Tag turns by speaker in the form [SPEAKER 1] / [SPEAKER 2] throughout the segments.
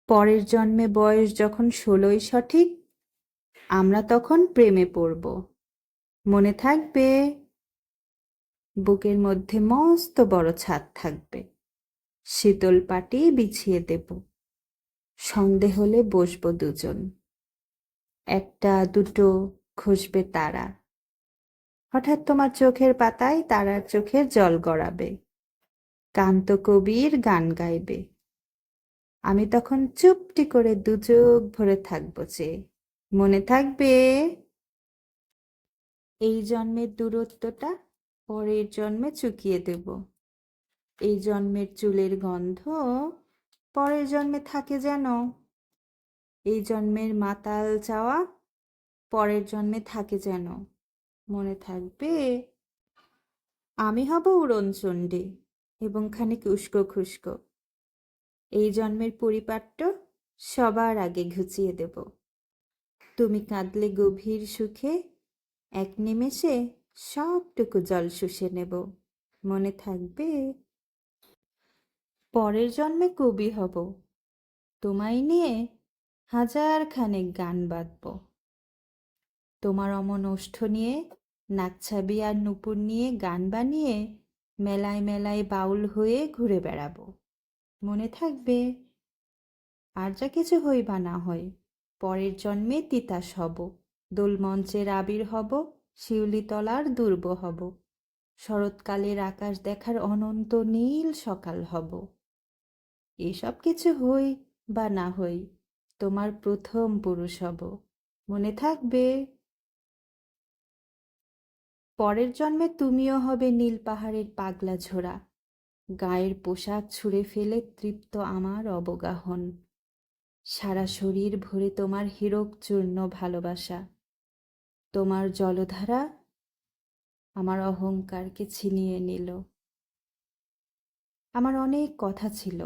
[SPEAKER 1] পরের জন্মে বয়স যখন 16ই সঠিক, আমরা তখন প্রেমে পড়ব। মনে থাকবে? বুকের মধ্যে মস্ত বড় ছাদ থাকবে, শীতল পাটি বিছিয়ে দেব, সন্ধে হলে বসবো দুজন, একটা দুটো খসবে তারা, হঠাৎ তোমার চোখের পাতায় তারার চোখের জল গড়াবে, কান্ত কবির গান গাইবে, আমি তখন চুপটি করে দু চোখ ভরে থাকবো চেয়ে। মনে থাকবে? এই জন্মের দূরত্বটা পরের জন্মে চুকিয়ে দেব, এই জন্মের চুলের গন্ধ পরের জন্মে থাকে যেন, এই জন্মের মাতাল চাওয়া পরের জন্মে থাকে যেন। মনে থাকবে? আমি হব উড়নচণ্ডী এবং খানিক উস্কো খুস্কো, এই জন্মের পরিপাট্য সবার আগে ঘুচিয়ে দেব, তুমি কাঁদলে গভীর সুখে এক নিমেষে সবটুকু জল শুষে নেব। মনে থাকবে? পরের জন্মে কবি হব, তোমায় নিয়ে হাজার খানেক গান বাঁধব, তোমার অমন ওষ্ঠ নিয়ে নাকছাবি আর নুপুর নিয়ে গান বানিয়ে মেলায় মেলায় বাউল হয়ে ঘুরে বেড়াবো। মনে থাকবে? আর যা কিছু হই বা না হয়, পরের জন্মে তিতাস হব, দোলমঞ্চের আবির হব, শিউলিতলার দুর্ব হব, শরৎকালের আকাশ দেখার অনন্ত নীল সকাল হব। এসব কিছু হই বা না হই, তোমার প্রথম পুরুষ হব। মনে থাকবে? পরের জন্মে তুমিও হবে নীল পাহাড়ের পাগলা ঝোড়া, গায়ের পোশাক ছুঁড়ে ফেলে তৃপ্ত আমার অবগাহন, সারা শরীর ভরে তোমার হীরক চূর্ণ ভালোবাসা, তোমার জলধারা আমার অহংকারকে ছিনিয়ে নিল। আমার অনেক কথা ছিল,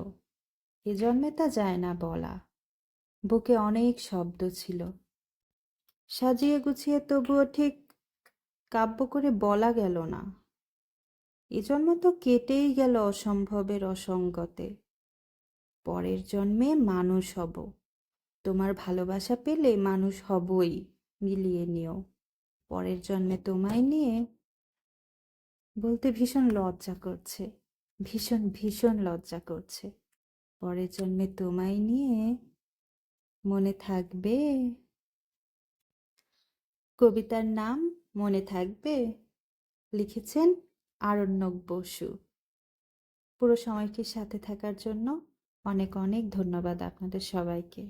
[SPEAKER 1] এ জন্মে তা যায় না বলা, বুকে অনেক শব্দ ছিল, সাজিয়ে গুছিয়ে তবুও ঠিক কাব্য করে বলা গেল না। এ জন্ম তো কেটেই গেল অসম্ভবের অসঙ্গতে, পরের জন্মে মানুষ হব, তোমার ভালোবাসা পেলে মানুষ হবই, মিলিয়ে নিও। পরের জন্মে তোমায় নিয়ে বলতে ভীষণ লজ্জা করছে, ভীষণ ভীষণ লজ্জা করছে। পরের জন্মে তোমায় নিয়ে। মনে থাকবে? কবিতার নাম মনে থাকবে, লিখেছেন আরণ্যক বসু। পুরো সময়টির সাথে থাকার জন্য অনেক অনেক ধন্যবাদ আপনাদের সবাইকে।